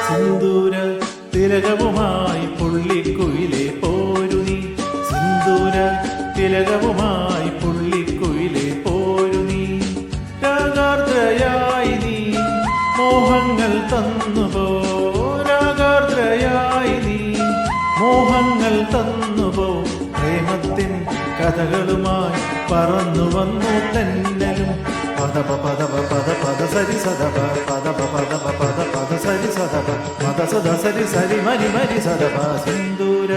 സിന്ദൂര തിലകവുമായി പുള്ളിക്കുയിലെ പോരു നീ, സിന്ദൂര തിലകവുമായി പുള്ളിക്കുയിലെ പോരു നീ. രാഗാർദ്രയായി നീ മോഹങ്ങൾ തന്നുപോ, രാഗാർദ്രയായി നീ മോഹങ്ങൾ തന്നുപോ. പ്രേമത്തിൻ കഥകളുമായി പറന്നു വന്നു തെന്നലും. പദപ പദപ പദ പദ സരി സദപ പദപ പദപ പദ പദ സരി സദപ മദ സദ സരി സരി മരി മരി സദപ. സിന്ദൂര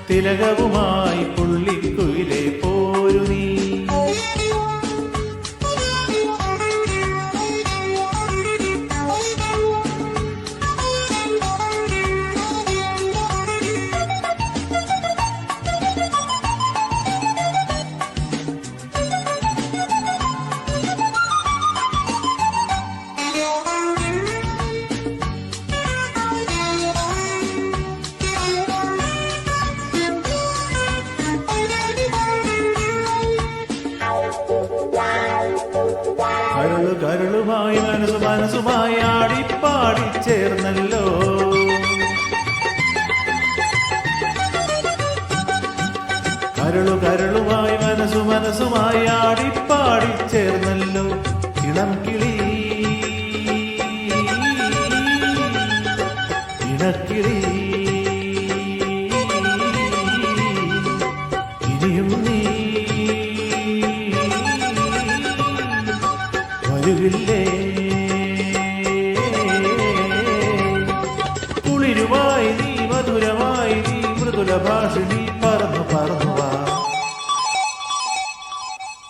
തിലകവുമായി പുള്ളിക്കുയിലെ പോരു നീ. കരളു കരളുമായി മനസ്സു മനസ്സുമായി ആടിപ്പാടി ചേർന്നല്ലോ. കരളു കരളുമായി മനസ്സു മനസ്സുമായി ആടിപ്പാടി ചേർന്നല്ലോ. ഇളം കിളി ഇണക്കിളി ഇനിയും നീ വരുവില്ലേ. കുളിരുമായി നീ മധുരമായി നീ മൃദുല ഭാഷിണി പറന്നു പറന്നു വാ.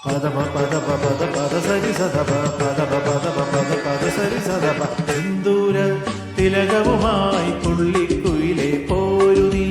പദപ പദപ പദ പദ സരി സദപ പദപ പദപ പദ പദ സരി സദപ. സിന്ദൂര തിലകവുമായി പുള്ളിക്കുയിലെ പോരു നീ.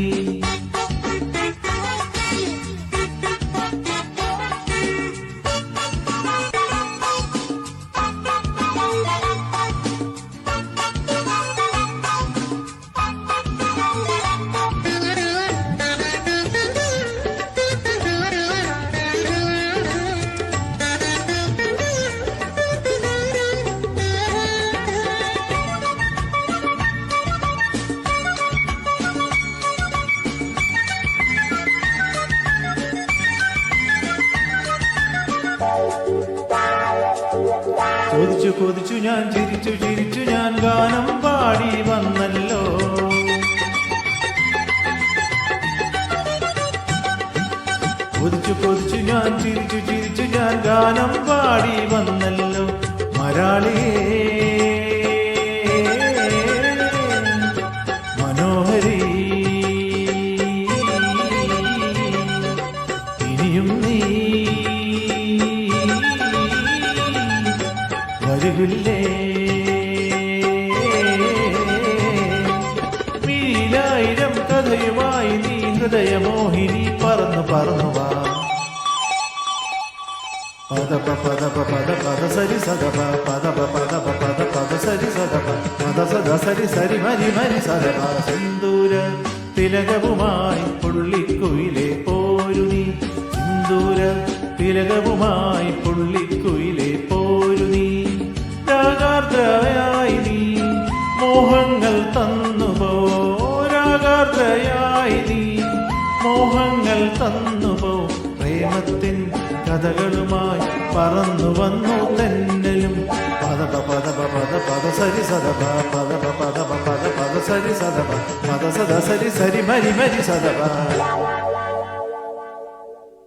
കൊതിച്ചു കൊതിച്ചു ഞാൻ ചിരിച്ചു ചിരിച്ചു ഞാൻ ഗാനം പാടി വന്നല്ലോ. കൊതിച്ചു കൊതിച്ചു ഞാൻ ചിരിച്ചു ചിരിച്ചു ഞാൻ ഗാനം പാടി വന്നല്ലോ. മരാളിയേ മനോഹരി ഇനിയും നീ വരുവില്ലേ. മീനായിരം കഥയുമായി നീ ഹൃദയമോഹിനി പറന്നു പറന്നു വാ. പദപ പദപ പദ പദ സരി സദപ പദപ പദപ പദ പദ സരി സദപ മദ സദ സരി സരി മരി മരി സദപ. സിന്ദൂര തിലകവുമായി പുള്ളിക്കുയിലെ പോരു നീ, സിന്ദൂര തിലകവുമായി പുള്ളിക്കുയിലെ പോരു നീ. രാഗാർദ്രയായി നീ മോഹങ്ങൾ തന്നുപോ, രാഗാർദ്രയായി നീ മോഹങ്ങൾ തന്നുപോ. പ്രേമത്തിൻ കഥകളുമായി പറന്നു വന്നു തെന്നലും. പദപ പദപ പദ പദ സരി സദപ പദപ പദപ പദ പദ സരി സദപ മദ സദ സരി സരി മരി മരി സദപ.